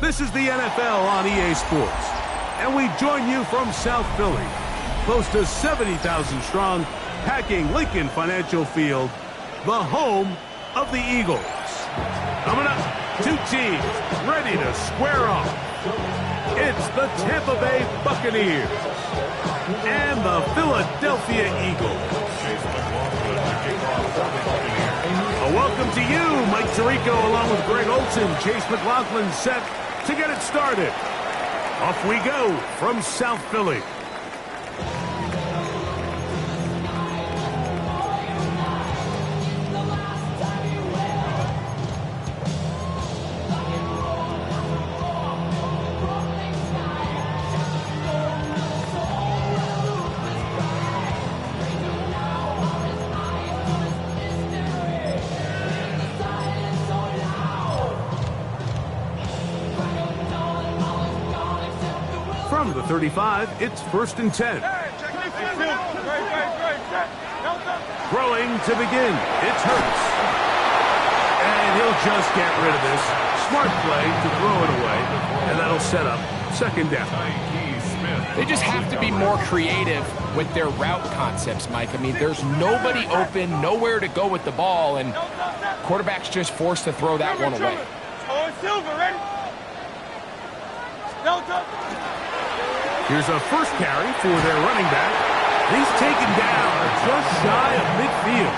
This is the NFL on EA Sports, and we join you from South Philly, close to 70,000 strong, packing Lincoln Financial Field, the home of the Eagles. Coming up, two teams ready to square off. It's the Tampa Bay Buccaneers and the Philadelphia Eagles. A welcome to you, Mike Tirico, along with Greg Olson, Chase McLaughlin, set to get it started. Off we go from South Philly. From the 35, it's 1st and 10. Throwing to begin, it's Hurts. And he'll just get rid of this. Smart play to throw it away, and that'll set up 2nd down. They just have to be more creative with their route concepts, Mike. I mean, there's nobody open, nowhere to go with the ball, and quarterback's just forced to throw that one away. Here's a first carry for their running back. He's taken down just shy of midfield.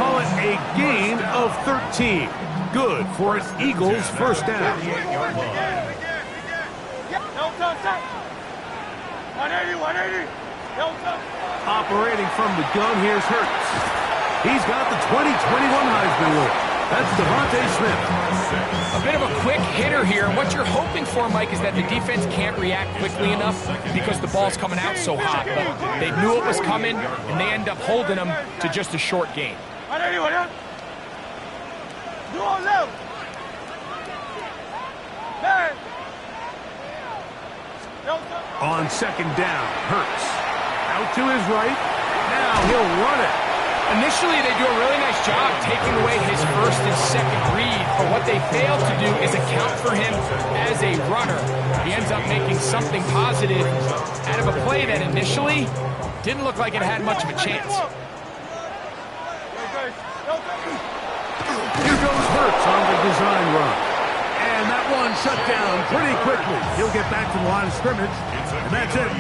Call it a gain of 13. Good for an Eagles first down. Operating from the gun, here's Hurts. He's got the 2021 Heisman winner. That's Devontae Smith. A bit of a quick hitter here. What you're hoping for, Mike, is that the defense can't react quickly enough because the ball's coming out so hot. But they knew it was coming, and they end up holding them to just a short gain. On 2nd down, Hurts. Out to his right. Now he'll run it. Initially, they do a really nice job taking away his 1st and 2nd read, but what they fail to do is account for him as a runner. He ends up making something positive out of a play that initially didn't look like it had much of a chance. Here goes Hurts on the design run. And that one shut down pretty quickly. He'll get back to the line of scrimmage, and that's it.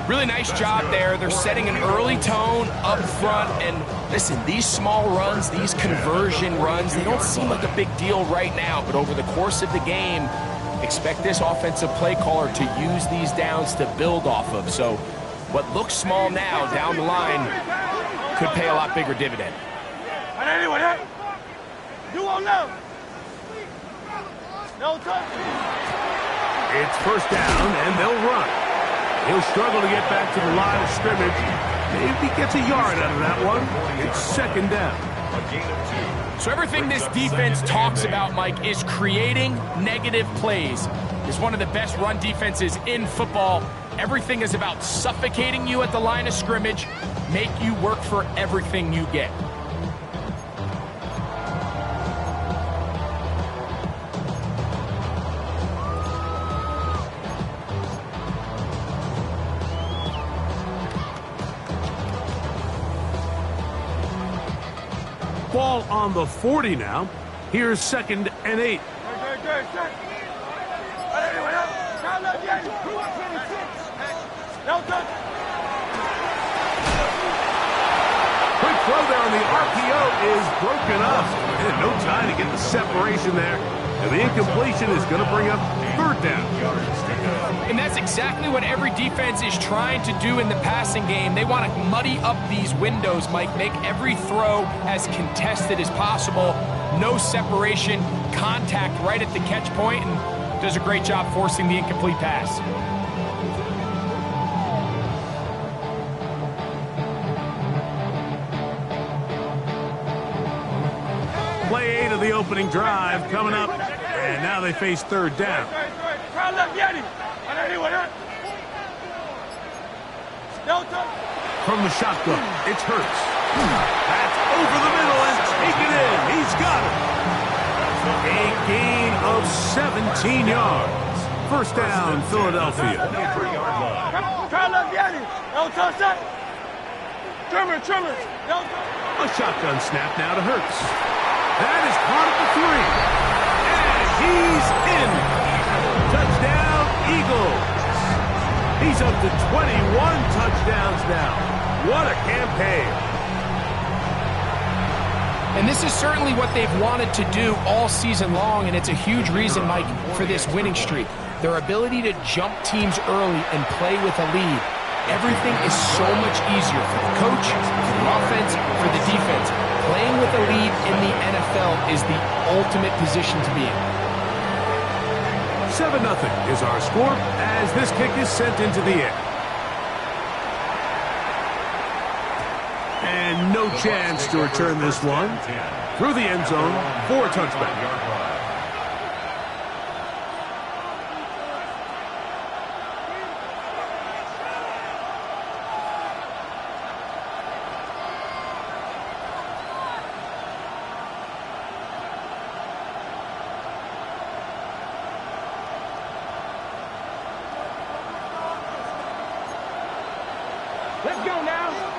Really nice job there. They're setting an early tone up front. And listen, these small runs, these conversion runs, they don't seem like a big deal right now. But over the course of the game, expect this offensive play caller to use these downs to build off of. So what looks small now down the line could pay a lot bigger dividend. It's 1st down, and they'll run. He'll struggle to get back to the line of scrimmage. Maybe gets a yard out of that one. It's 2nd down. So everything this defense talks about, Mike, is creating negative plays. It's one of the best run defenses in football. Everything is about suffocating you at the line of scrimmage, make you work for everything you get. Ball on the 40 now. Here's 2nd and 8. Quick throw there on the RPO is broken up. And no time to get the separation there. And the incompletion is going to bring up 3rd down. And that's exactly what every defense is trying to do in the passing game. They want to muddy up these windows, Mike, make every throw as contested as possible. No separation, contact right at the catch point, and does a great job forcing the incomplete pass. Play 8 of the opening drive coming up, and now they face 3rd down. From the shotgun, it's Hurts. That's over the middle and taken in. He's got it. A gain of 7 14 yards. First down, Philadelphia. A shotgun snap now to Hurts. That is caught at the 3. And he's in. Touchdown, Eagles. He's up to 21 touchdowns now. What a campaign. And this is certainly what they've wanted to do all season long, and it's a huge reason, Mike, for this winning streak. Their ability to jump teams early and play with a lead. Everything is so much easier for the coach, for the offense, for the defense. Playing with a lead in the NFL is the ultimate position to be in. 7-0 is our score as this kick is sent into the air. And no chance to return this one. Through the end zone for a touchback. Let's go now.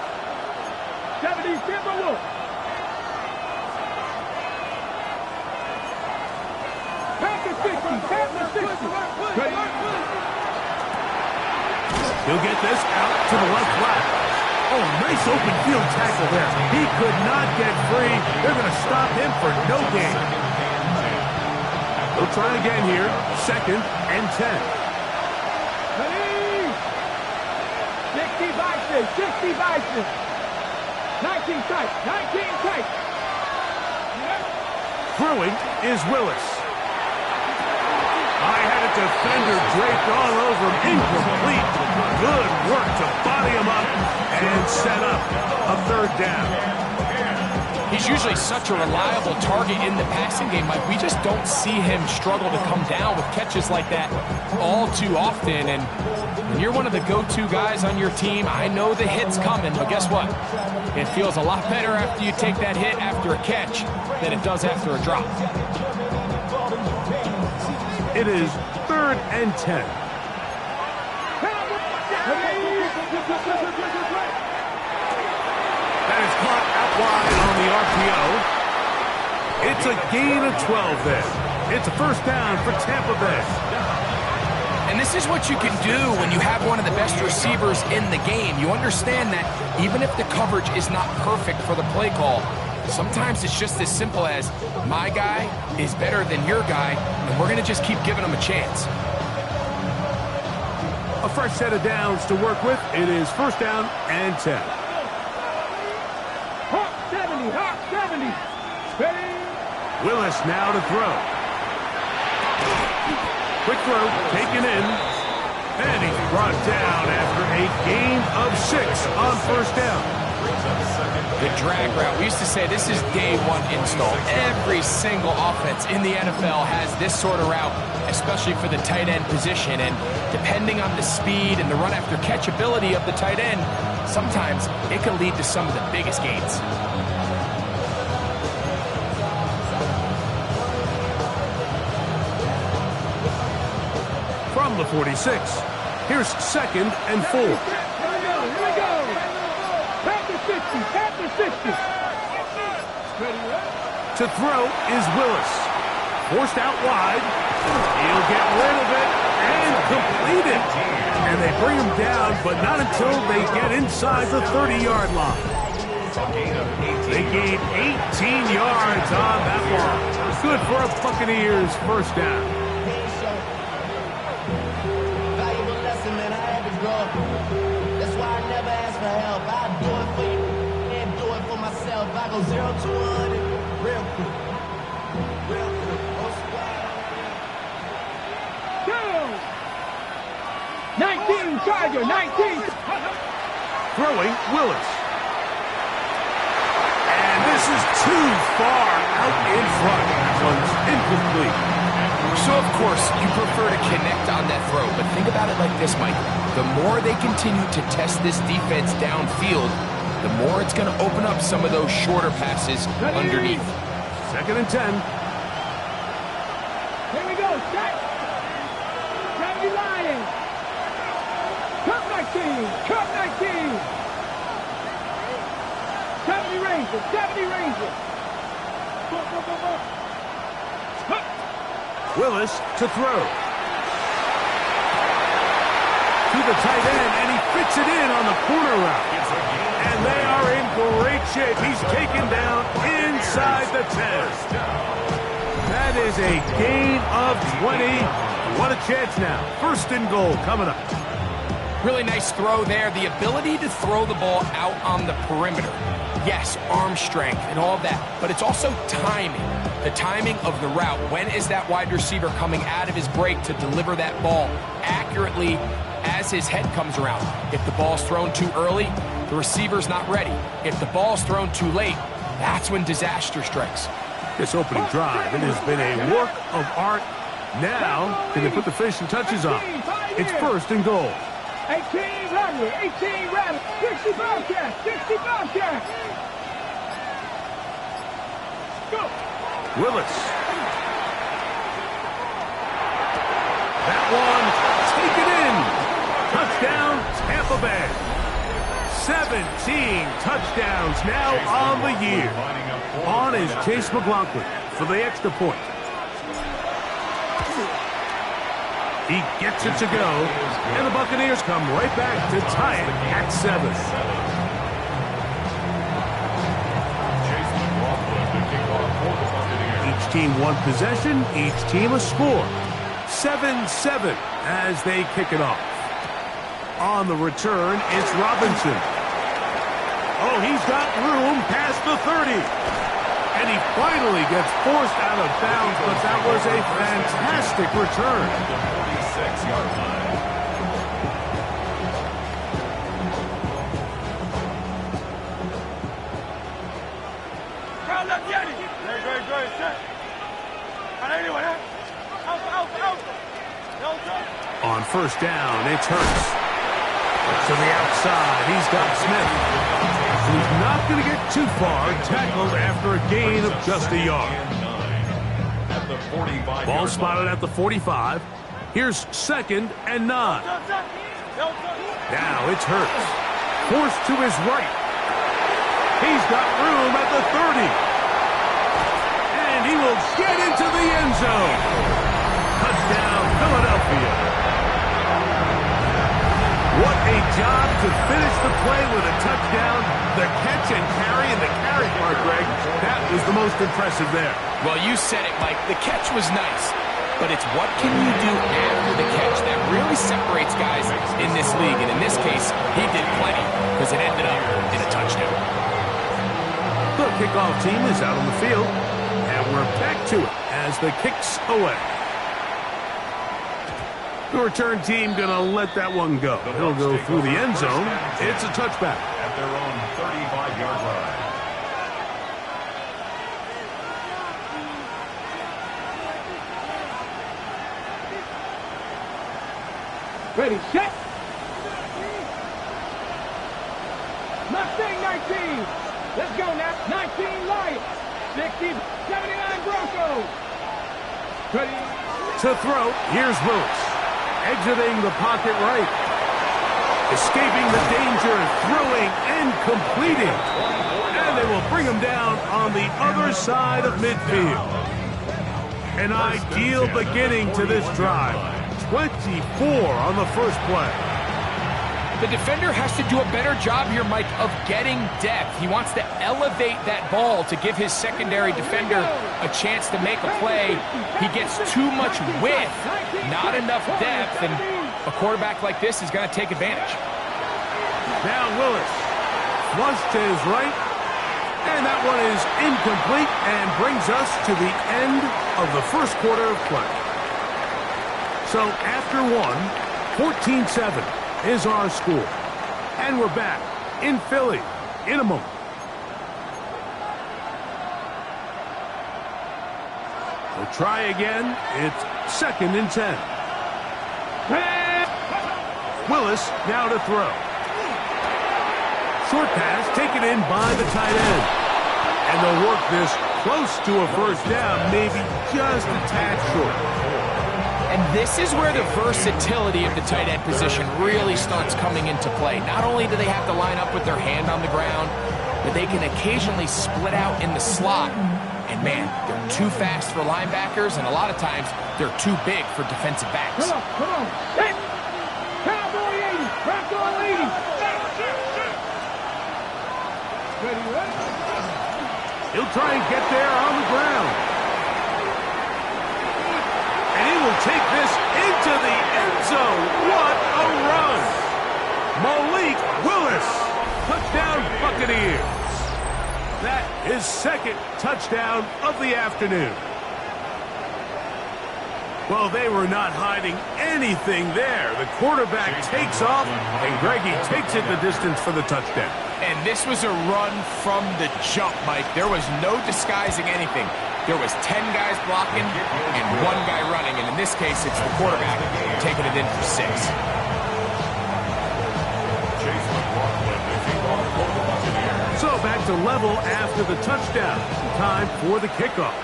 70, Timber Wolf. Pack the 60, pack the 60. He'll get this out to the left flat. Oh, nice open field tackle there. He could not get free. They're going to stop him for no gain. They'll try again here. 2nd and 10. 60 Bison, 60 Bison. 19 tight, 19 tight. Throwing is Willis. I had a defender draped all over him. Incomplete. Good work to body him up and set up a 3rd down. He's usually such a reliable target in the passing game, Mike. We just don't see him struggle to come down with catches like that all too often. And when you're one of the go-to guys on your team, I know the hit's coming, but guess what? It feels a lot better after you take that hit after a catch than it does after a drop. It is 3rd and 10. That is caught out wide on the RPO. It's a gain of 12 there. It's a first down for Tampa Bay. And this is what you can do when you have one of the best receivers in the game. You understand that even if the coverage is not perfect for the play call, sometimes it's just as simple as my guy is better than your guy, and we're going to just keep giving him a chance. A fresh set of downs to work with. It is first down and 10. Hawk 70, Hawk 70. Ready? Willis now to throw. Quick throw, taken in. And he's brought down after a gain of 6 on first down. The drag route. We used to say this is day one install. Every single offense in the NFL has this sort of route, especially for the tight end position. And depending on the speed and the run after catch ability of the tight end, sometimes it can lead to some of the biggest gains. From the 46, here's 2nd and 4. Here we go. Pack the 60, pack the 60. To throw is Willis. Forced out wide. He'll get rid of it and complete it. And they bring him down, but not until they get inside the 30-yard line. They gained 18 yards on that one. Good for a Buccaneers first down. That's why I never ask for help. I do it for you and do it for myself. I go 0 to 100 real quick. Real quick. Go! 19 Charger, 19. Throwing Willis. And this is too far out in front. That one's incomplete. So, of course, you prefer to connect on that throw, but think about it like this, Mike. The more they continue to test this defense downfield, the more it's going to open up some of those shorter passes underneath. 2nd and 10. Here we go, set. Lions. Cut 19. Cut 19. 70 Rangers. 70 Rangers. Willis to throw. To the tight end, and he fits it in on the corner route. And they are in great shape. He's taken down inside the 10. That is a gain of 20. What a chance now. First and goal coming up. Really nice throw there. The ability to throw the ball out on the perimeter. Yes, arm strength and all of that, but it's also timing. The timing of the route. When is that wide receiver coming out of his break to deliver that ball accurately as his head comes around? If the ball's thrown too early, the receiver's not ready. If the ball's thrown too late, that's when disaster strikes. This opening drive, it has been a work of art. Now, can they put the finishing touches on? It's first and goal. 18 Rattler, 18 Rattler, 60 Bobcats, 60 Bobcats. Go. Willis. That one, taken in. Touchdown, Tampa Bay. 17 touchdowns now on the year. On is Chase McLaughlin for the extra point. He gets it to go, and the Buccaneers come right back to tie it at 7. Each team one possession, each team a score. 7-7 as they kick it off. On the return, it's Robinson. Oh, he's got room past the 30. And he finally gets forced out of bounds, but that was a fantastic return. 46-yard line. On first down, it's Hurts. To the outside, he's got Smith. He's not going to get too far, tackled after a gain of just a yard. Ball spotted at the 45. Here's second and 9. Now it's Hurts. Forced to his right. He's got room at the 30. And he will get into the end zone. Touchdown, Philadelphia. What a job to finish the play with a touchdown. The catch and carry, and the carry part, Greg, that was the most impressive there. Well, you said it, Mike. The catch was nice, but it's what can you do after the catch that really separates guys in this league. And in this case, he did plenty because it ended up in a touchdown. The kickoff team is out on the field, and we're back to it as the kick's away. The return team going to let that one go. It'll go through the end zone. It's a touchback. At their own 35-yard line. Ready, set. Mustang 19. Let's go now. 19 Lions. 60, 79 Broncos. Ready. To throw, here's Willis. Exiting the pocket right. Escaping the danger, throwing and completing. And they will bring him down on the other side of midfield. An ideal beginning to this drive. 24 on the first play. The defender has to do a better job here, Mike, of getting depth. He wants to elevate that ball to give his secondary defender a chance to make a play. He gets too much width, not enough depth, and a quarterback like this is going to take advantage. Now Willis, flush to his right, and that one is incomplete and brings us to the end of the first quarter of play. So after one, 14-7 is our score. And we're back in Philly in a moment. We'll try again. It's second and 10. Willis now to throw. Short pass taken in by the tight end. And they'll work this close to a first down, maybe just a tad short. And this is where the versatility of the tight end position really starts coming into play. Not only do they have to line up with their hand on the ground, but they can occasionally split out in the slot. And man, they're too fast for linebackers, and a lot of times they're too big for defensive backs. Come on. Hit. Cowboy 80. Ragdoll 80. Ready. He'll try and get there on the ground. And he will take this into the end zone. What a run. Malik Willis. Touchdown Buccaneers. That is second touchdown of the afternoon. Well, they were not hiding anything there. The quarterback takes off, and Greggy takes it the distance for the touchdown. And this was a run from the jump, Mike. There was no disguising anything. There was 10 guys blocking and 1 guy running, and in this case, it's the quarterback taking it in for 6. So back to level after the touchdown. Time for the kickoff.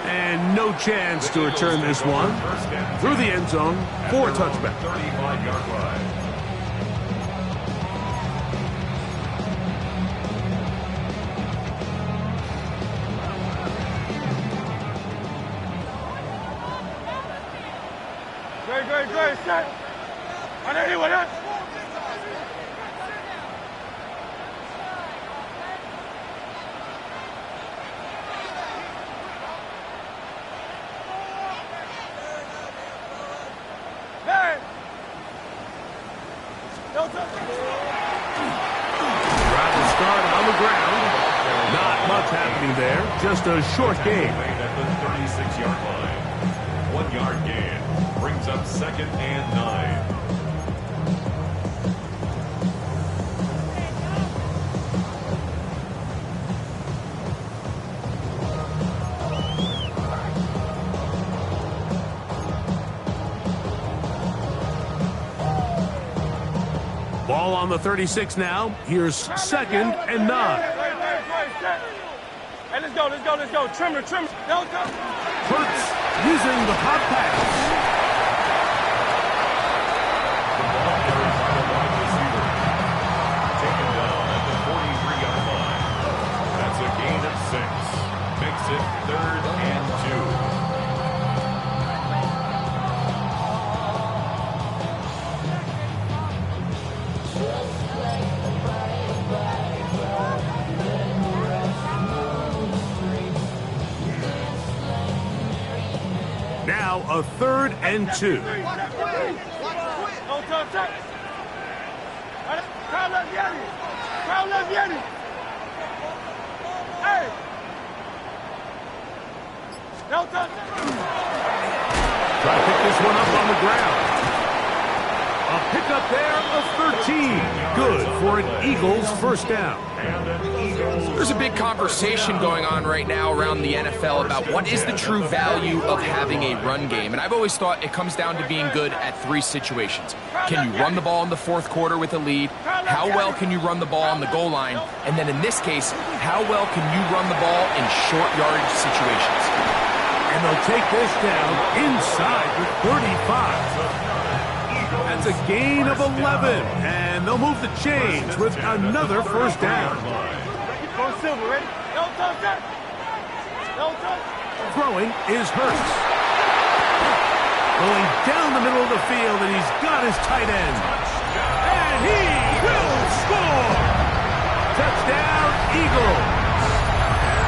And no chance to return this one. Through the end zone for a touchback. 35-yard line. Great, set. On anyone else? Hey! Don't touch it. Try to start on the ground. Not much happening there. Just a short game. At the 36-yard line. 1 yard gain. Brings up 2nd and 9. Ball on the 36 now. Here's 2nd and 9. Hey, let's go. Trimmer. Don't go. Hurts using the hot pass. Taken down at the 43-yard line. That's a gain of 6. Makes it 3rd and 2. Now a 3rd and 2. Don't touch it. Crowd left Yeti. Hey. Don't touch it. Try to pick this one up on the ground. A pickup there of 13. Good for an Eagles first down. There's a big conversation going on right now around the NFL about what is the true value of having a run game. And I've always thought it comes down to being good at 3 situations. Can you run the ball in the 4th quarter with a lead? How well can you run the ball on the goal line? And then in this case, how well can you run the ball in short yardage situations? And they'll take this down inside the 35. That's a gain of 11. And they'll move the chains with another first down. Go Silver, ready? Don't touch it. Don't touch it. Throwing is Hurts. Going down the middle of the field, and he's got his tight end. And he will score! Touchdown, Eagles.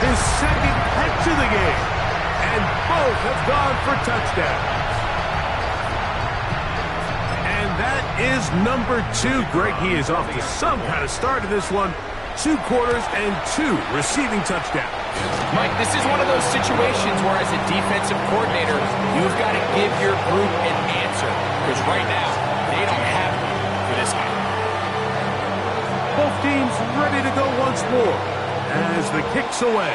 His 2nd catch of the game. And both have gone for touchdowns. And that is number 2. Greg, he is off to some kind of start in this one. 2 quarters and 2 receiving touchdowns. Mike, this is one of those situations where as a defensive coordinator, you've got to give your group an answer. Because right now, they don't have one for this guy. Both teams ready to go once more as the kick's away.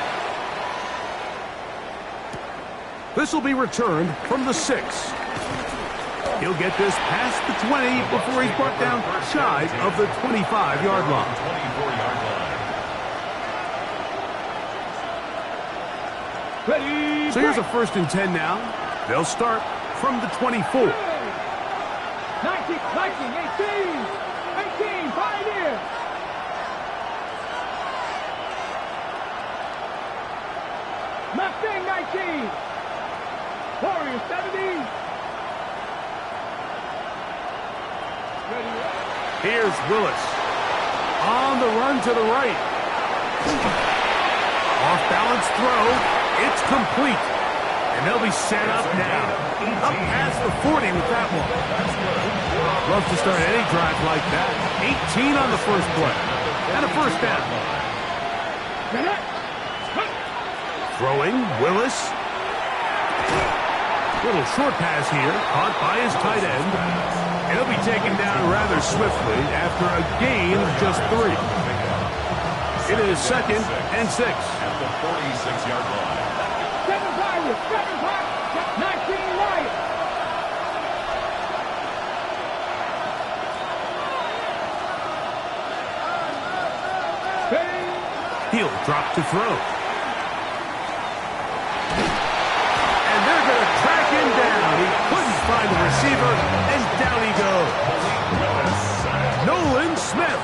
This will be returned from the 6. He'll get this past the 20 before he's brought down shy of the 25-yard line. 24-yard line. Ready, So here's a 1st and 10 now. They'll start from the 24. 19, 18, 18, Pioneer. Mustang 19. Warrior 70. Ready. Here's Willis. On the run to the right. Off-balance throw. It's complete. And they'll be set up now. Up past the 40 with that one. Love to start any drive like that. 18 on the first play. And a 1st down. Throwing, Willis. Little short pass here, caught by his tight end. And he'll be taken down rather swiftly after a gain of just 3. It is 2nd and 6. At the 46-yard line. 7 Pirates, 7 Pirates, 19 Lions. He'll drop to throw. And they're going to track him down. He couldn't find the receiver, and down he goes. Nolan Smith.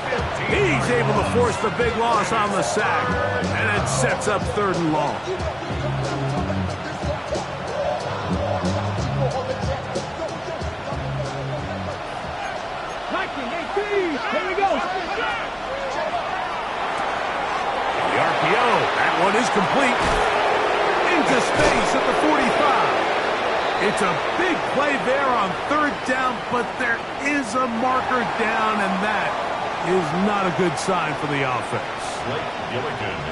He's able to force the big loss on the sack, and it sets up 3rd and long. Here we go. The RPO, that one is complete. Into space at the 45. It's a big play there on 3rd down, but there is a marker down, and that is not a good sign for the offense.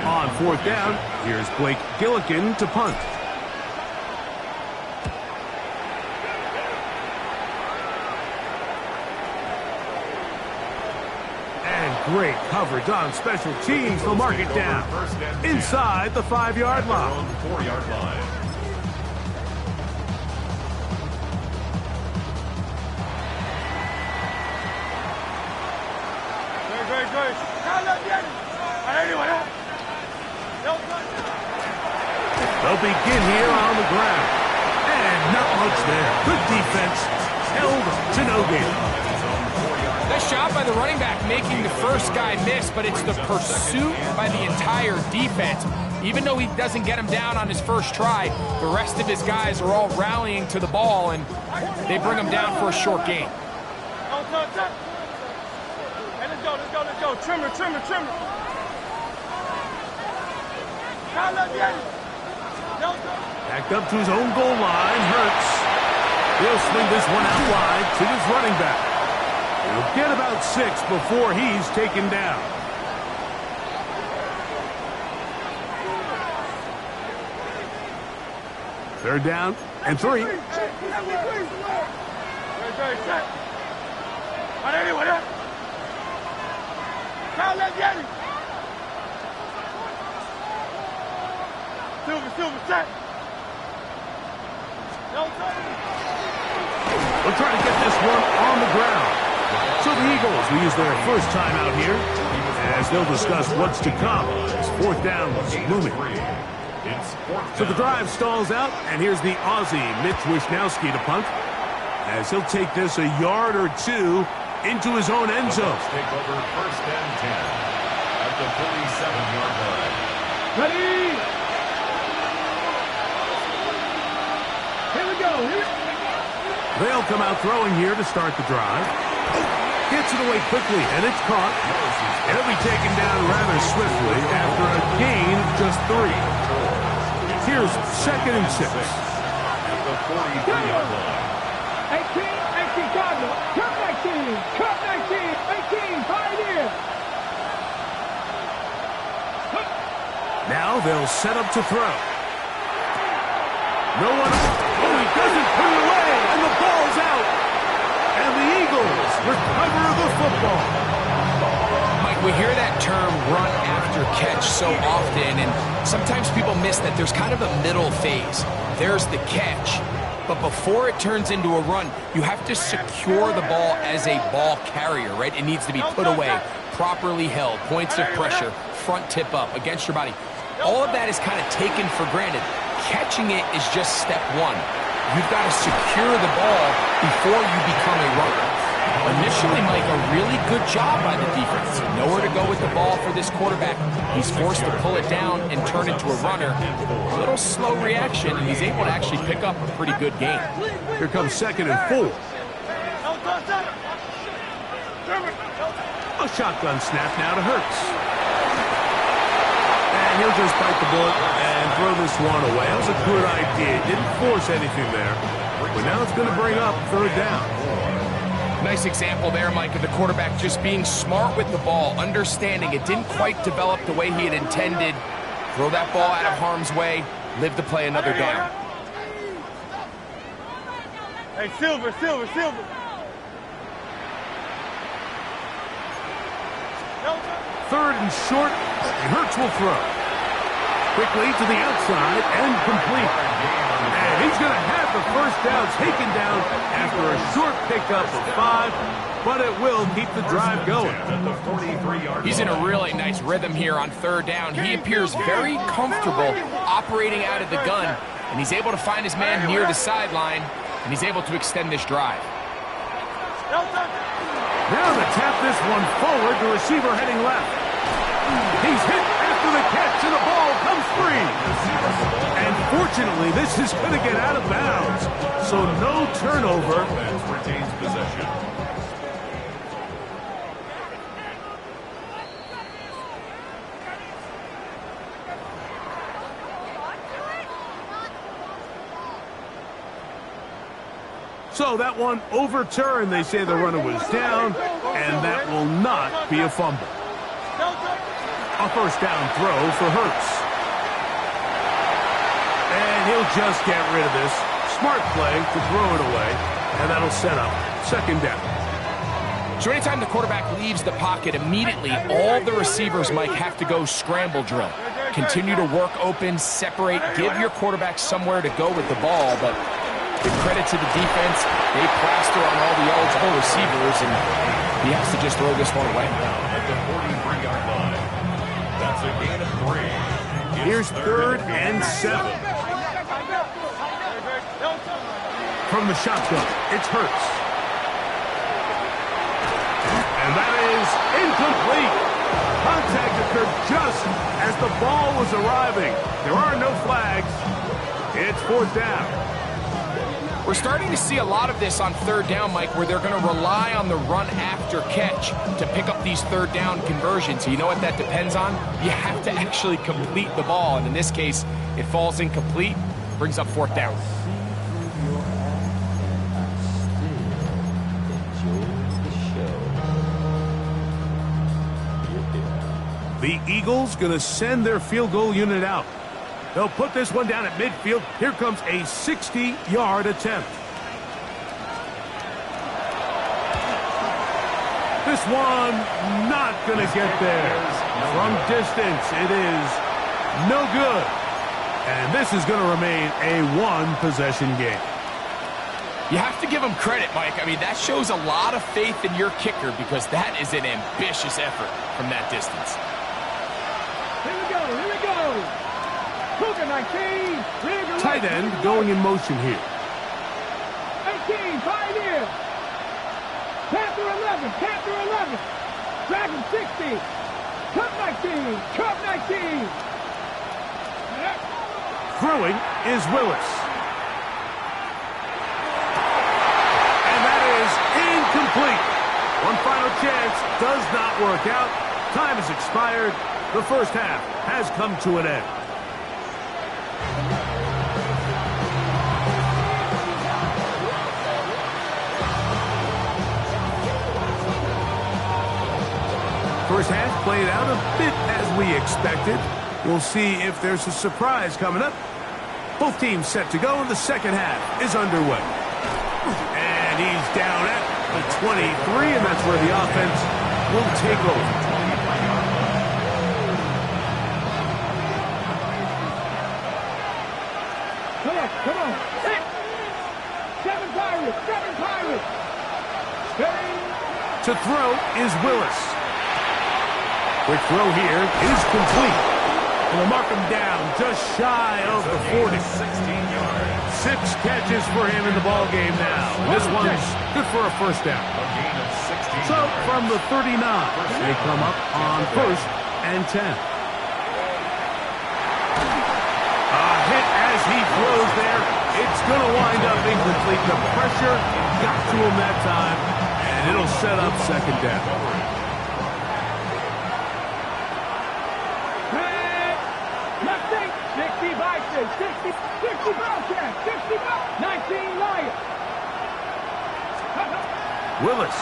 On 4th down, here's Blake Gillikin to punt. Great coverage on special teams. They'll mark it down inside the 5-yard line. 4-yard line. They'll begin here on the ground. And not much there. Good defense. Held to no gain. Nice job by the running back making the first guy miss, but it's the pursuit by the entire defense. Even though he doesn't get him down on his first try, the rest of his guys are all rallying to the ball, and they bring him down for a short gain. Let's go. Trimmer. Backed up to his own goal line. Hurts. He'll swing this one out wide to his running back. He'll get about 6 before he's taken down. Third down and 3. We'll try to get this one on the ground. So the Eagles will use their first time out here as they'll discuss what's to come as 4th down was looming. So the drive stalls out, and here's the Aussie Mitch Wishnowski to punt as he'll take this a yard or 2 into his own end zone. Take over 1st and 10 at the 47-yard line. Ready? Here we go. They'll come out throwing here to start the drive. Gets it away quickly, and it's caught. It'll be taken down rather swiftly after a gain of just 3. Here's 2nd and 6. At the 43-yard line. 18, Cardinal. Cut 19, 18, Pioneer. Now they'll set up to throw. No one. Oh, he doesn't put it away, and the ball's out. And the Eagles recover the football. Mike, we hear that term run after catch so often, and sometimes people miss that there's kind of a middle phase. There's the catch, but before it turns into a run, you have to secure the ball as a ball carrier, right? It needs to be put away, properly held, points of pressure, front tip up against your body. All of that is kind of taken for granted. catching it is just step one. You've got to secure the ball before you become a runner. Initially, Mike, a really good job by the defense. Nowhere to go with the ball for this quarterback. He's forced to pull it down and turn into a runner. A little slow reaction, and he's able to actually pick up a pretty good game. Here comes 2nd and 4. A shotgun snap now to Hurts. And he'll just bite the bullet and throw this one away. That was a good idea. Didn't force anything there. But now it's going to bring up 3rd down. Nice example there, Mike, of the quarterback just being smart with the ball, understanding it didn't quite develop the way he had intended. Throw that ball out of harm's way, live to play another down. Hey, Silver. 3rd and short, and Hurts will throw. Quickly to the outside and complete. And he's going to have the 1st down taken down after a short pickup of 5, but it will keep the drive going. He's in a really nice rhythm here on 3rd down. He appears very comfortable operating out of the gun, and he's able to find his man near the sideline, and he's able to extend this drive. Now to tap this one forward, the receiver heading left. He's hit after the catch, and the ball comes free. And fortunately, this is going to get out of bounds. So no turnover. Offense retains possession. So that one overturned. They say the runner was down, and that will not be a fumble. A 1st down throw for Hurts. And he'll just get rid of this. Smart play to throw it away, and that'll set up 2nd down. So anytime the quarterback leaves the pocket, immediately all the receivers, Mike, have to go scramble drill. Continue to work open, separate, give your quarterback somewhere to go with the ball, but give credit to the defense. They plaster on all the eligible receivers, and he has to just throw this one away. At the 43-yard line. That's a gain of 3. Here's 3rd and 7. From the shotgun, it's Hurts. And that is incomplete. Contact occurred just as the ball was arriving. There are no flags. It's 4th down. We're starting to see a lot of this on 3rd down, Mike, where they're going to rely on the run after catch to pick up these 3rd down conversions. So you know what that depends on? You have to actually complete the ball. And in this case, it falls incomplete, brings up 4th down. The Eagles going to send their field goal unit out. They'll put this one down at midfield. Here comes a 60-yard attempt. This one not going to get there. From distance, it is no good. And this is going to remain a 1-possession game. You have to give him credit, Mike. I mean, that shows a lot of faith in your kicker because that is an ambitious effort from that distance. Here we go. Cougar 19. Tight end going in motion here. 18, Pioneer. Panther 11. Dragon 60. Cup 19. Throwing is Willis. And that is incomplete. One final chance does not work out. Time has expired. The 1st half has come to an end. First half played out a bit as we expected. We'll see if there's a surprise coming up. Both teams set to go, and the 2nd half is underway. And he's down at the 23, and that's where the offense will take over. Come on. 7 Pirates. To throw is Willis. Quick throw here is complete. And they'll mark him down just shy of the 40. 16 yards. 6 catches for him in the ball game now. This one's good for a first down. A gain of 16 So yards. from the 39, they come up on 1st and 10. A hit as he throws there. It's going to wind up incomplete. The pressure got to him that time, and it'll set up 2nd down. Lefty, 60 Vikings, 60 Bobcats, 60 19 Lions. Willis.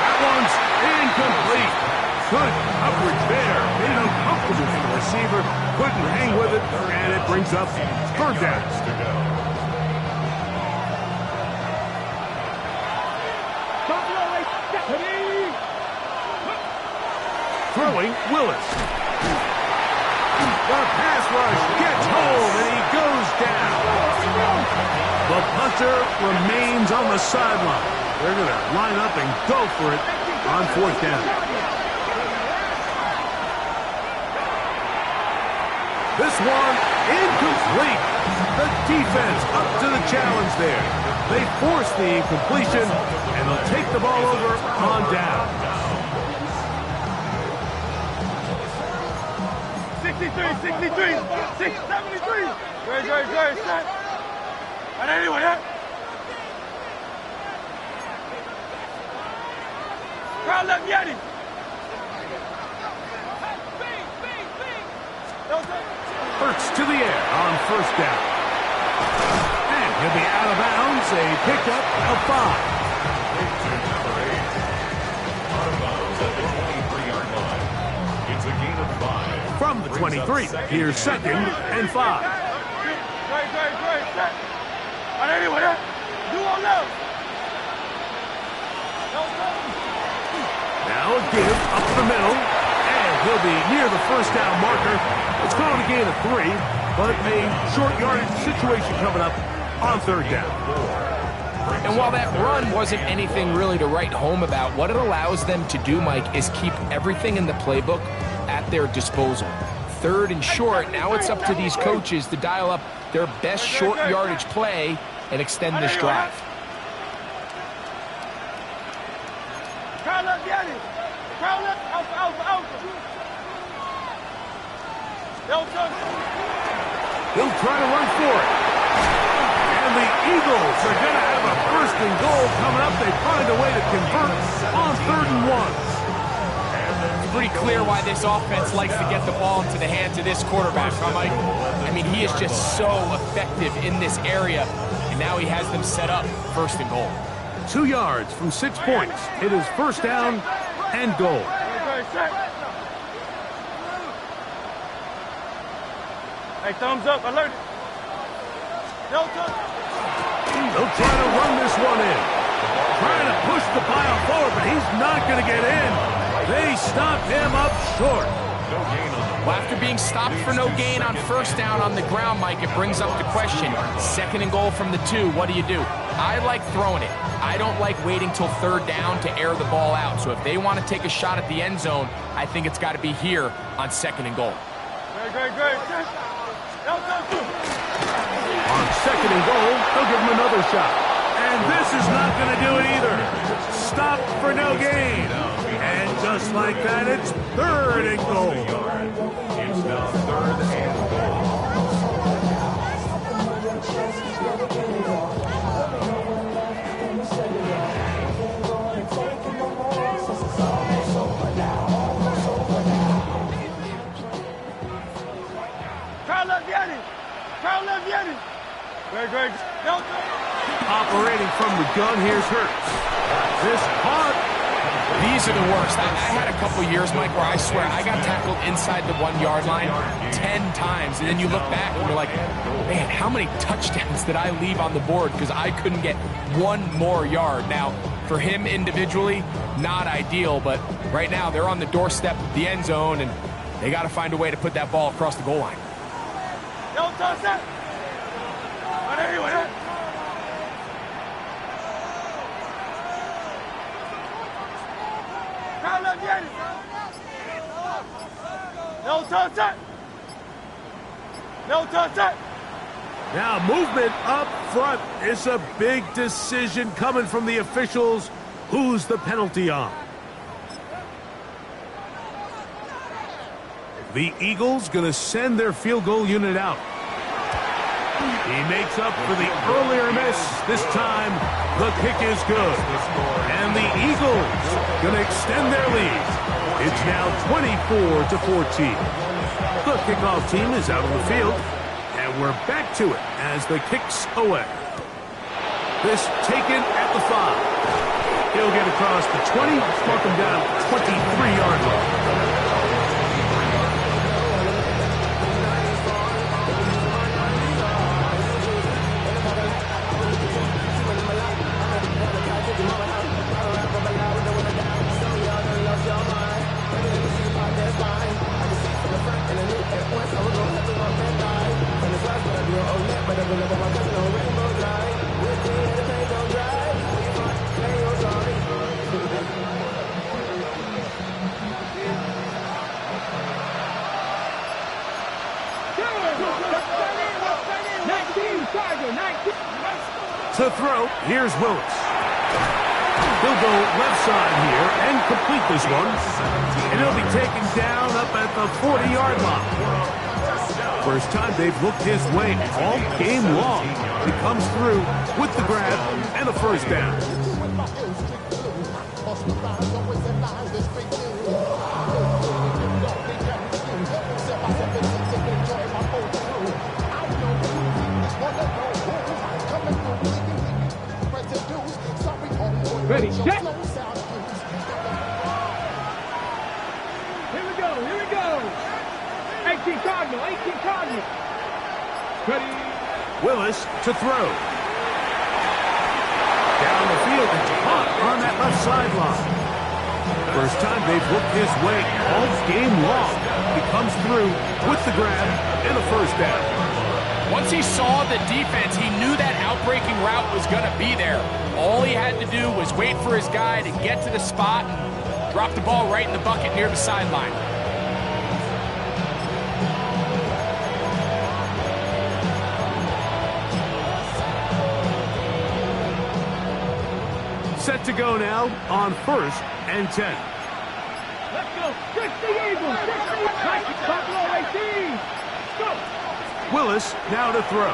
That one's incomplete. Good coverage there. Made it uncomfortable for the receiver. Couldn't hang with it, and it brings up 3rd down. Throwing Willis. The pass rush gets home, and he goes down. The punter remains on the sideline. They're going to line up and go for it on 4th down. This one incomplete. The defense up to the challenge there. They force the incompletion, and they'll take the ball over on down. 63, 673. Very, set. And anyway, crowd left Yeti. Hurts to the air on 1st down. And he'll be out of bounds, a pickup of 5. Out of bounds at the 23-yard line. It's a gain of 5. From the 23, here's 2nd and 5. Great, set. And anyway, do on left. Now a give up the middle, and he'll be near the 1st down marker. It's called a gain of 3, but a short yardage situation coming up on 3rd down. And while that run wasn't anything really to write home about, what it allows them to do, Mike, is keep everything in the playbook at their disposal. 3rd and short, now it's up to these coaches to dial up their best short yardage play and extend this drive. Crowd left Yeti. Crowd left Alpha. He'll try to run for it. And the Eagles are going to have a 1st and goal coming up. They find a way to convert on 3rd and 1. It's pretty clear why this offense likes to get the ball into the hands of this quarterback, huh, Mike? I mean, he is just so effective in this area, and now he has them set up 1st and goal. 2 yards from 6 points. It is 1st down and goal. Hey, thumbs up, alert. They'll try to run this one in. Trying to push the pile forward, but he's not going to get in. They stopped him up short. No gain on the Well, after being stopped for no gain on 1st down on the ground, Mike, it brings up the question. 2nd and goal from the 2, what do you do? I like throwing it. I don't like waiting till 3rd down to air the ball out. So if they want to take a shot at the end zone, I think it's got to be here on 2nd and goal. Great. On 2nd and goal, they'll give him another shot. And this is not going to do it either. Stopped for no gain. And just like that, it's 3rd and goal. It's now 3rd and goal. Crowd left Yeti. Great. Operating from the gun, here's Hurts. This hard. These are the worst. I had a couple years, Mike, where I swear I got tackled inside the 1-yard line 10 times. And then you look back and you're like, man, how many touchdowns did I leave on the board because I couldn't get 1 more yard? Now, for him individually, not ideal, but right now they're on the doorstep of the end zone, and they got to find a way to put that ball across the goal line. Don't touch that. But anyway, crowd left Yeti. No touch it. No touch it. Now movement up front. It's a big decision coming from the officials. Who's the penalty on? The Eagles going to send their field goal unit out. He makes up for the earlier miss. This time, the kick is good. And the Eagles going to extend their lead. It's now 24-14. The kickoff team is out on the field. And we're back to it as the kick's away. This taken at the 5. He'll get across the 20, mark him down 23-yard line. To throw, here's Willis. He'll go left side here and complete this one. And he'll be taken down up at the 40-yard line. First time they've looked his way all game long. He comes through with the grab and a first down. Ready, set. Here we go, here we go. 18 Cardinal, 18 Cardinal. Ready. Willis to throw. Down the field and caught on that left sideline. First time they've looked his way all game long. He comes through with the grab and a first down. Once he saw the defense, he knew that outbreaking route was going to be there. All he had to do was wait for his guy to get to the spot and drop the ball right in the bucket near the sideline. Set to go now on 1st and 10. Let's go. 60 Eagles. 60 Buffalo 18. Go. Willis now to throw.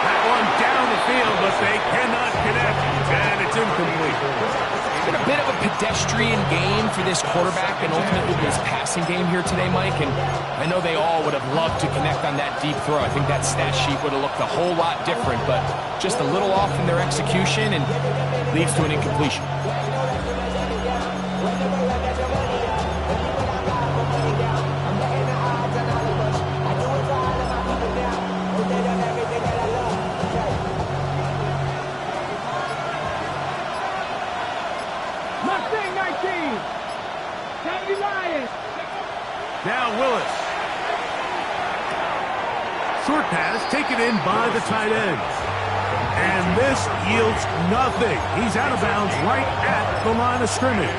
That one down the field, but they cannot connect, and it's incomplete. It's been a bit of a pedestrian game for this quarterback and ultimately his passing game here today, Mike, and I know they all would have loved to connect on that deep throw. I think that stat sheet would have looked a whole lot different, but just a little off in their execution and leads to an incompletion. Now Willis. Short pass taken in by the tight end. And this yields nothing. He's out of bounds right at the line of scrimmage.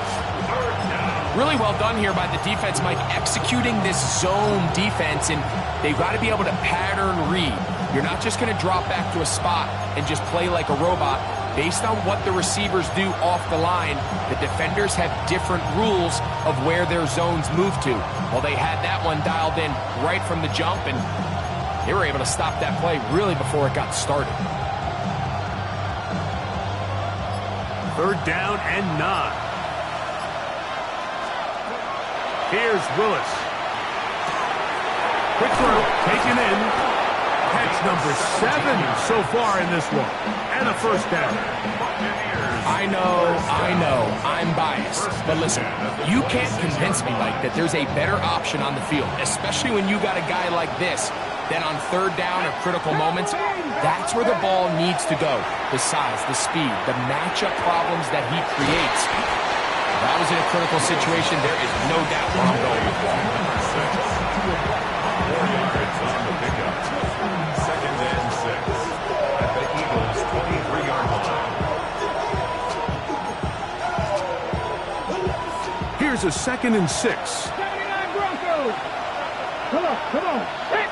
Really well done here by the defense, Mike, executing this zone defense, and they've got to be able to pattern read. You're not just going to drop back to a spot and just play like a robot. Based on what the receivers do off the line, the defenders have different rules of where their zones move to. Well, they had that one dialed in right from the jump, and they were able to stop that play really before it got started. 3rd down and 9. Here's Willis. Quick throw, taken in. Catch number 7 so far in this one. And a first down. I know, I'm biased. But listen, you can't convince me, Mike, that there's a better option on the field, especially when you got a guy like this, that on 3rd down or critical moments, that's where the ball needs to go. The size, the speed, the matchup problems that he creates. If I was in a critical situation, there is no doubt where I'm going with that. 4 yards on the pickup. 2nd and 6 at the Eagles' 23-yard line. Here's a 2nd and 6. 79 Broncos. Come on. Hit.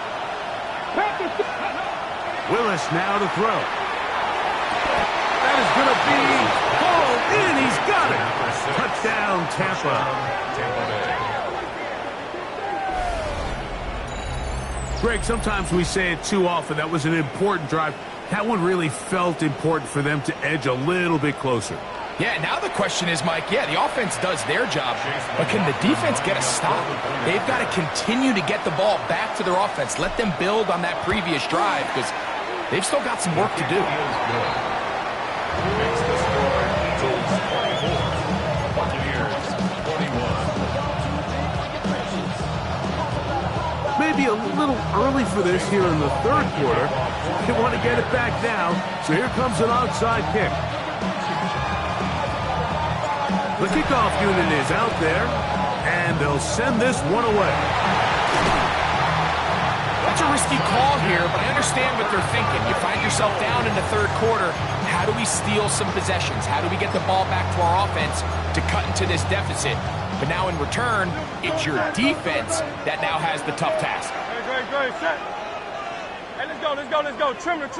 Willis now to throw. That is going to be hauled in. He's got it. Touchdown, Tampa. Greg, sometimes we say it too often. That was an important drive. That one really felt important for them to edge a little bit closer. Yeah, now the question is, Mike, the offense does their job, but can the defense get a stop? They've got to continue to get the ball back to their offense. Let them build on that previous drive because they've still got some work to do. Makes the score Eagles 24, Buccaneers 21. Maybe a little early for this here in the 3rd quarter. They want to get it back now, so here comes an onside kick. The kickoff unit is out there, and they'll send this one away. That's a risky call here, but I understand what they're thinking. You find yourself down in the 3rd quarter. How do we steal some possessions? How do we get the ball back to our offense to cut into this deficit? But now in return, it's your defense that now has the tough task. Great. Set. Hey, let's go. Trimmer.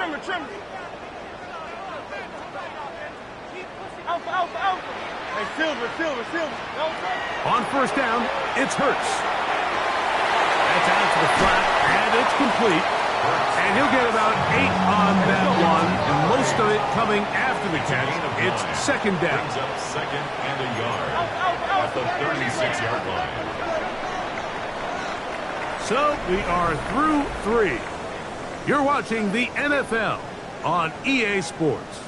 Alpha. Hey, Silver. On 1st down, it's Hurts. That's out to the flat, and it's complete. And he'll get about 8 on that one, and most of it coming after the catch. It's 2nd down. Brings up 2nd and a yard at the 36-yard line. So we are through 3. You're watching the NFL on EA Sports.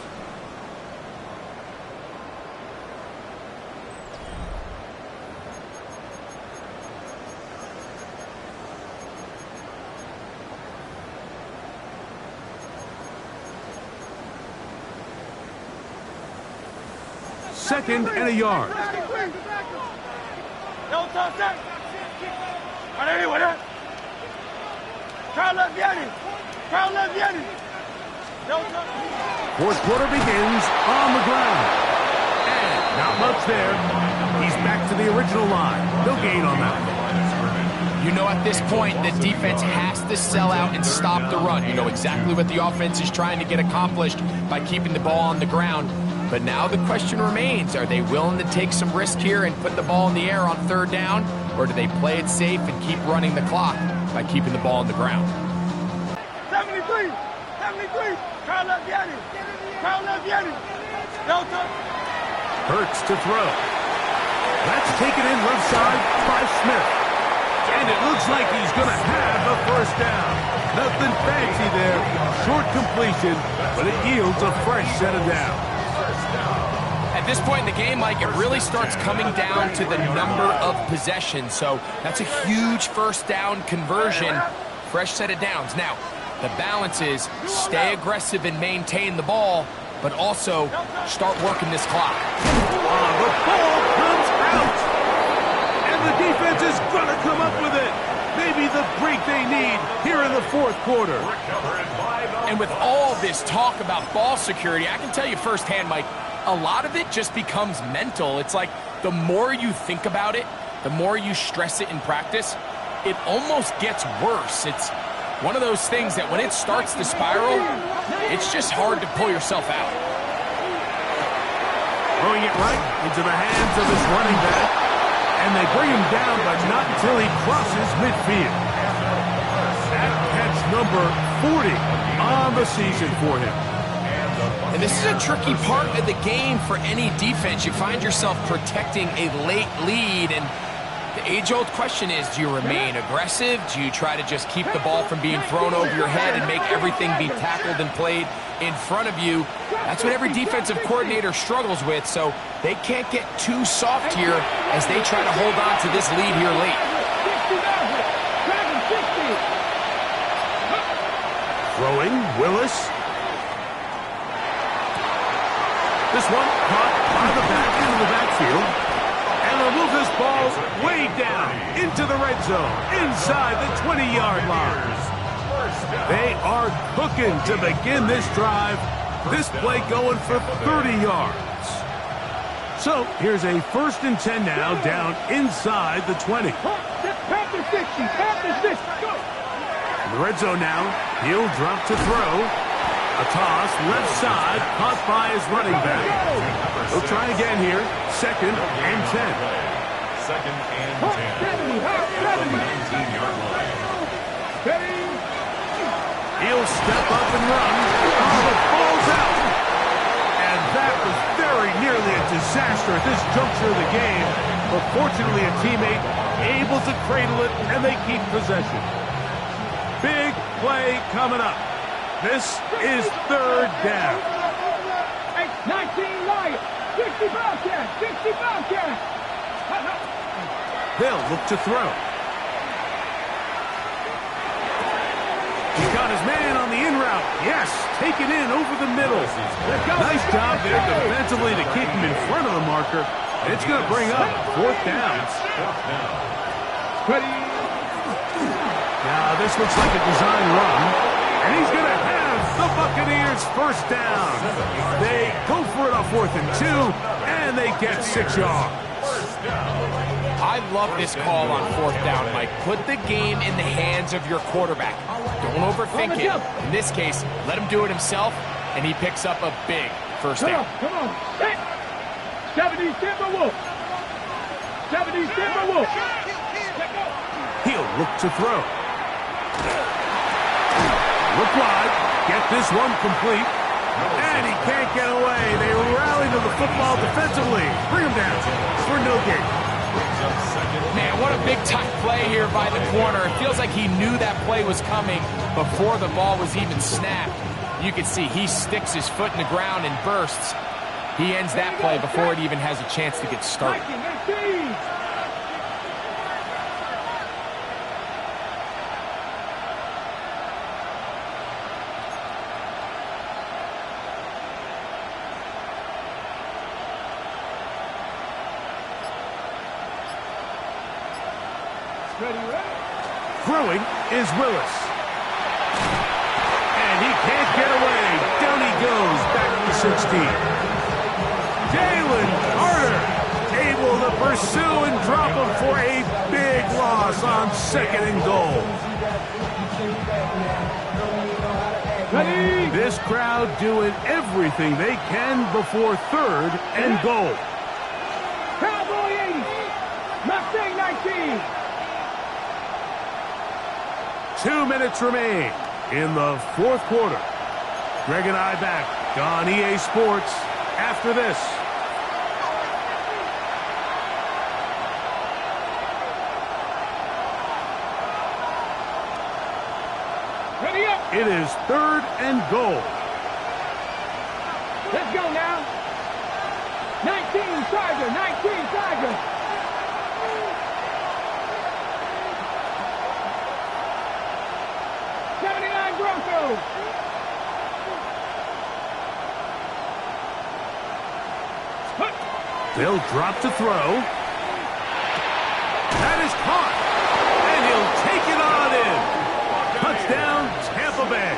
Second and a yard. Fourth quarter begins on the ground. And not much there. He's back to the original line. No gain on that. You know at this point the defense has to sell out and stop the run. You know exactly what the offense is trying to get accomplished by keeping the ball on the ground. But now the question remains, are they willing to take some risk here and put the ball in the air on 3rd down? Or do they play it safe and keep running the clock by keeping the ball on the ground? 73. Hurts to throw. That's taken in left side by Smith. And it looks like he's going to have a 1st down. Nothing fancy there. Short completion, but it yields a fresh set of downs. At this point in the game, Mike, it really starts coming down to the number of possessions. So that's a huge 1st down conversion, fresh set of downs. Now, the balance is stay aggressive and maintain the ball, but also start working this clock. The ball comes out, and the defense is going to come up with it. Maybe the break they need here in the 4th quarter. And with all this talk about ball security, I can tell you firsthand, Mike, a lot of it just becomes mental. It's like the more you think about it, the more you stress it in practice, it almost gets worse. It's one of those things that when it starts to spiral, it's just hard to pull yourself out. Throwing it right into the hands of his running back, and they bring him down, but not until he crosses midfield. That catch number 40 on the season for him. And this is a tricky part of the game for any defense. You find yourself protecting a late lead, and the age-old question is, do you remain aggressive? Do you try to just keep the ball from being thrown over your head and make everything be tackled and played in front of you? That's what every defensive coordinator struggles with, so they can't get too soft here as they try to hold on to this lead here late. Throwing, Willis. This one caught by the back into the backfield. And they'll move this ball way down into the red zone, inside the 20-yard line. They are cooking to begin this drive. This play going for 30 yards. So here's a 1st and 10 now, down inside the 20. Panther 60, Panther 60, go! In the red zone now, he'll drop to throw. A toss, left side, caught by his running back. He'll try again here, 2nd and 10. 2nd and 10. 19-yard line. He'll step up and run. Oh, the ball's out. And that was very nearly a disaster at this juncture of the game. But fortunately, a teammate able to cradle it, and they keep possession. Big play coming up. This is 3rd down. 19 Lions, 60 Bobcats, 60 Bobcats. They'll look to throw. He's got his man on the in route. Yes, taken in over the middle. Nice job there defensively to keep him in front of the marker. And it's going to bring up 4th down. Now this looks like a design run. And he's going to have the Buccaneers 1st down. They go for it on 4th and 2, and they get 6 yards. I love this call on 4th down, Mike. Put the game in the hands of your quarterback. Don't overthink it. In this case, let him do it himself, and he picks up a big 1st down. Come on. 70 Timberwolf. 70 Timberwolf. He'll look to throw. Look wide. Get this one complete. And he can't get away. They rally to the football defensively. Bring him down for no gain. Man, what a big-time play here by the corner. It feels like he knew that play was coming before the ball was even snapped. You can see he sticks his foot in the ground and bursts. He ends that play before it even has a chance to get started. Throwing is Willis. And he can't get away. Down he goes, back to 16. Jalen Carter able to pursue and drop him for a big loss on 2nd and goal. This crowd doing everything they can before 3rd and goal. Cowboy 80, Mustang 19. 2 minutes remain in the 4th quarter. Greg and I back on EA Sports after this. Ready up. It is 3rd and goal. Let's go now. 19 Tiger, 19 Tiger. Broncos. They'll drop to throw. That is caught. And he'll take it on in. Touchdown, Tampa Bay.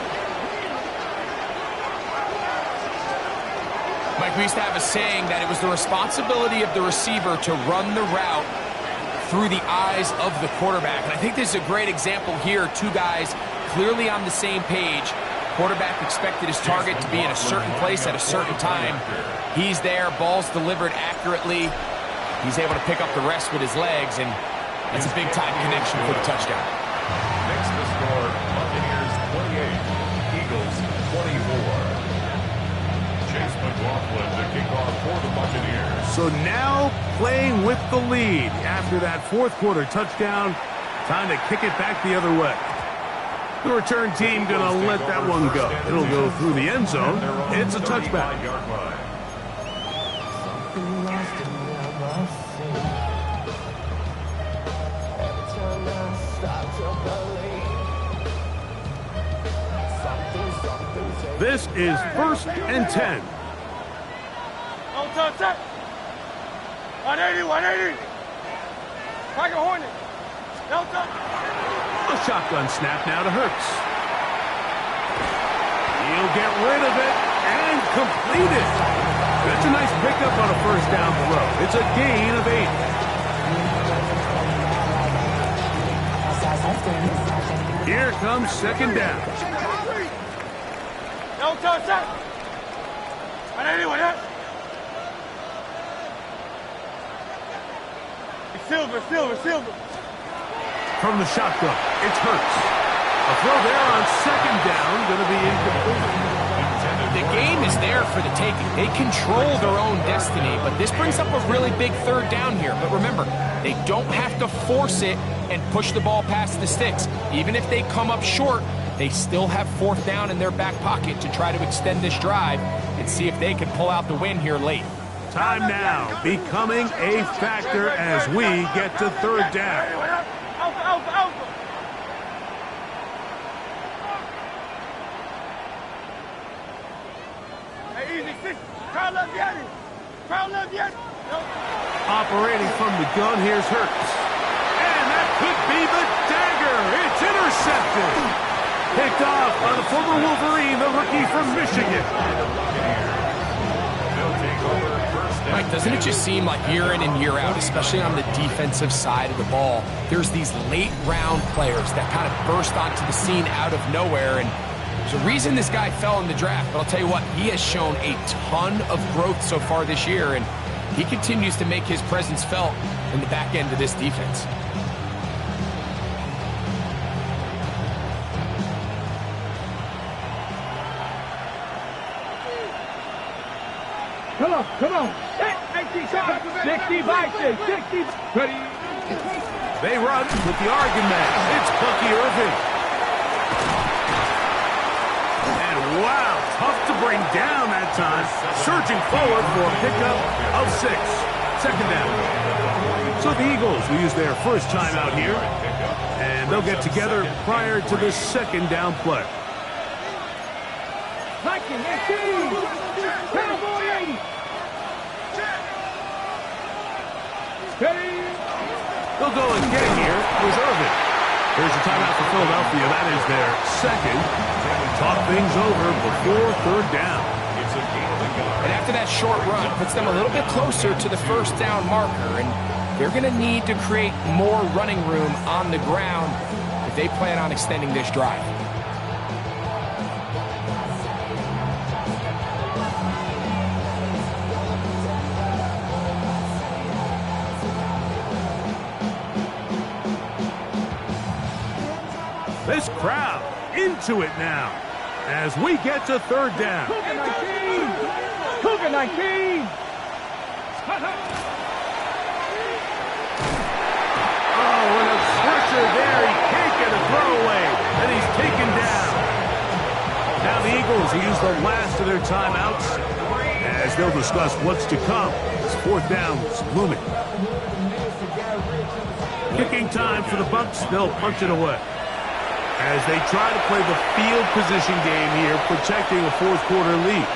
Mike, we used to have a saying that it was the responsibility of the receiver to run the route through the eyes of the quarterback. And I think this is a great example here. 2 guys clearly on the same page. Quarterback expected his target to be in a certain place at a certain time. He's there, ball's delivered accurately. He's able to pick up the rest with his legs, and that's a big-time connection for the touchdown. Next to score, Buccaneers 28, Eagles 24. Chase McLaughlin to kick off for the Buccaneers. So now playing with the lead after that 4th quarter touchdown. Time to kick it back the other way. The return team going to let that one go. It'll go through the end zone. It's a touchback. This is 1st and 10. On touch. 180, 180. Tiger Hornet. No touch. A shotgun snap now to Hurts. He'll get rid of it and complete it. That's a nice pickup on a first down throw. It's a gain of 8. Here comes second down. No touch that. Silver. From the shotgun, it's Hurts. A throw there on second down, going to be incomplete. The game is there for the taking. They control their own destiny, but this brings up a really big third down here. But remember, they don't have to force it and push the ball past the sticks. Even if they come up short, they still have fourth down in their back pocket to try to extend this drive and see if they can pull out the win here late. Time now becoming a factor as we get to third down. Alpha. Hey, easy, 6. Crowd love Yanni. Operating from the gun, here's Hurts. And that could be the dagger. It's intercepted. Picked off by the former Wolverine, the rookie from Michigan. Mike, doesn't it just seem like year in and year out, especially on the defensive side of the ball, there's these late round players that kind of burst onto the scene out of nowhere, and there's a reason this guy fell in the draft, but I'll tell you what, he has shown a ton of growth so far this year, and he continues to make his presence felt in the back end of this defense. Come on. 60 by 60. Ready. They run with the Oregon man. It's Bucky Irving. And wow, tough to bring down that time. Surging forward for a pickup of 6. Second down. So the Eagles will use their first time out here. And they'll get together prior to the second down play. Viking, Cowboy 80. Ready. They'll go again here with Irvin. Here's a timeout for Philadelphia. That is their second. Talk things over before third down. And after that short run, puts them a little bit closer to the first down marker, and they're going to need to create more running room on the ground if they plan on extending this drive. This crowd into it now as we get to third down. Cougar 19. Oh, and a pressure there. He can't get a throwaway, and he's taken down. Now the Eagles will use the last of their timeouts as they'll discuss what's to come. It's fourth down looming. Kicking time for the Bucs. They'll punch it away as they try to play the field position game here, protecting a fourth quarter lead.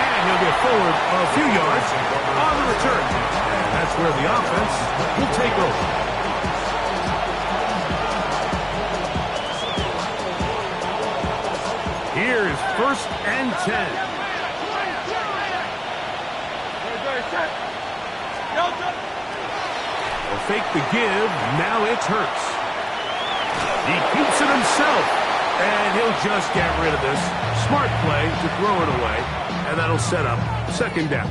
And he'll get forward a few yards on the return. And that's where the offense will take over. Here is first and 10. They'll fake the give. Now it's Hurts. He keeps it himself. And he'll just get rid of this. Smart play to throw it away. And that'll set up second down.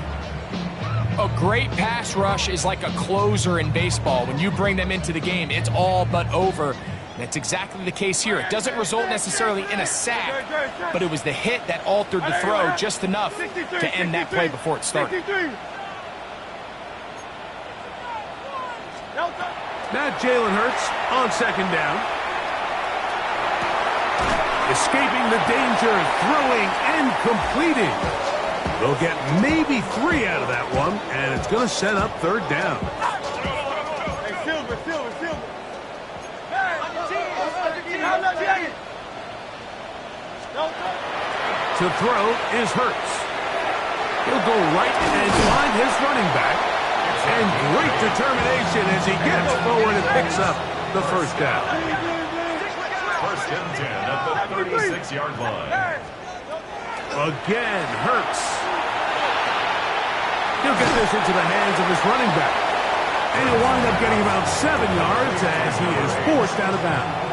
A great pass rush is like a closer in baseball. When you bring them into the game, it's all but over. That's exactly the case here. It doesn't result necessarily in a sack, but it was the hit that altered the throw just enough to end that play before it started. Now Jalen Hurts on second down. Escaping the danger, throwing and completing. They'll get maybe 3 out of that one, and it's going to set up third down. To throw is Hurts. He'll go right and find his running back. And great determination as he gets forward and picks up the first down. First and 10 at the 36-yard line. Again, Hurts. He'll get this into the hands of his running back. And he'll wind up getting about 7 yards as he is forced out of bounds.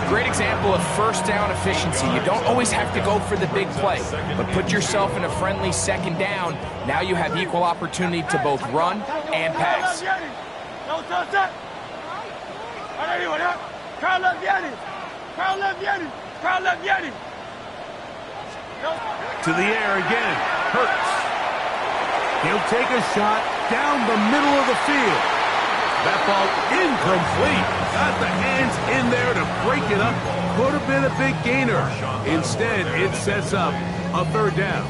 Great example of first down efficiency. You don't always have to go for the big play, but put yourself in a friendly second down. Now you have equal opportunity to both run and pass. To the air again, Hurts. He'll take a shot down the middle of the field. That ball incomplete. Got the hands in there to break it up. Could have been a big gainer. Instead, it sets up a third down.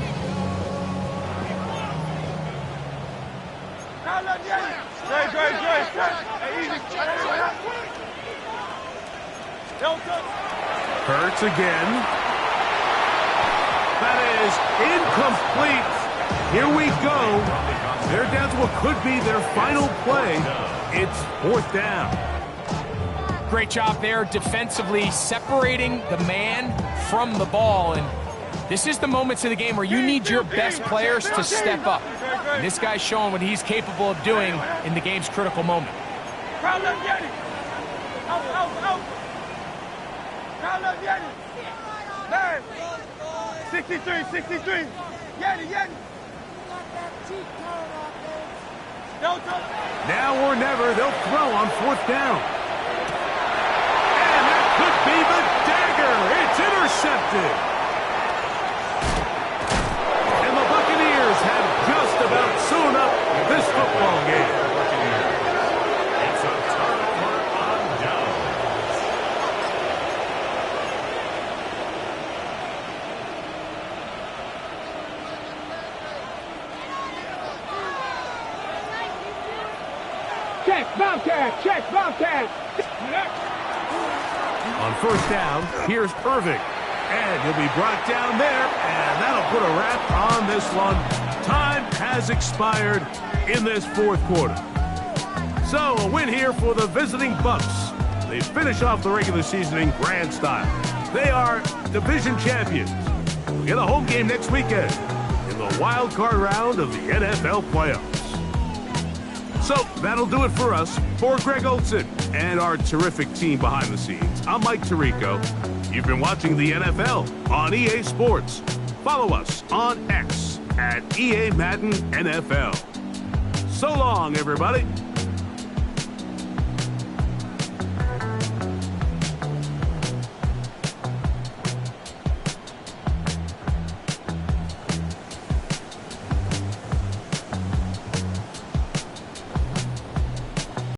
Hurts again. That is incomplete. Here we go. They're down to what could be their final play. It's fourth down. Great job there defensively, separating the man from the ball. And this is the moments of the game where you need your best players to step up. And this guy's showing what he's capable of doing in the game's critical moment. 63. Now or never, they'll throw on fourth down. And that could be the dagger. It's intercepted. And the Buccaneers have just about sewn up this football game. It's a turnover on downs. Check, Bobcat. On first down, here's Irving. And he'll be brought down there, and that'll put a wrap on this one. Time has expired in this fourth quarter. So, a win here for the visiting Bucs. They finish off the regular season in grand style. They are division champions. We'll get a home game next weekend in the wild card round of the NFL playoffs. So, that'll do it for us. For Greg Olson and our terrific team behind the scenes, I'm Mike Tirico. You've been watching the NFL on EA Sports. Follow us on X at EA Madden NFL. So long, everybody.